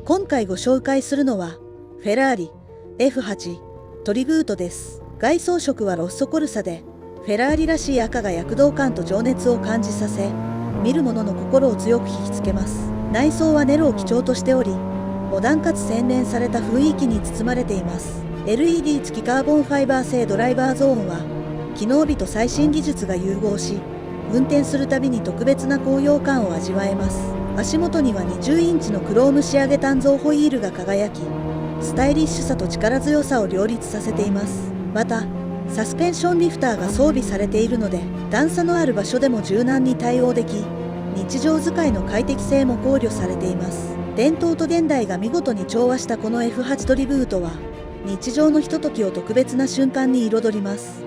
今回ご紹介するのはフェラーリ F8 トリブートです。外装色はロッソコルサで、フェラーリらしい赤が躍動感と情熱を感じさせ、見る者の心を強く引きつけます。内装はネロを基調としており、モダンかつ洗練された雰囲気に包まれています。LED 付きカーボンファイバー製ドライバーゾーンは、機能美と最新技術が融合し、運転するたびに特別な高揚感を味わえます。足元には20インチのクローム仕上げ鍛造ホイールが輝き、スタイリッシュさと力強さを両立させています。また、サスペンションリフターが装備されているので、段差のある場所でも柔軟に対応でき、日常使いの快適性も考慮されています。伝統と現代が見事に調和したこの F8 トリブートは、日常のひとときを特別な瞬間に彩ります。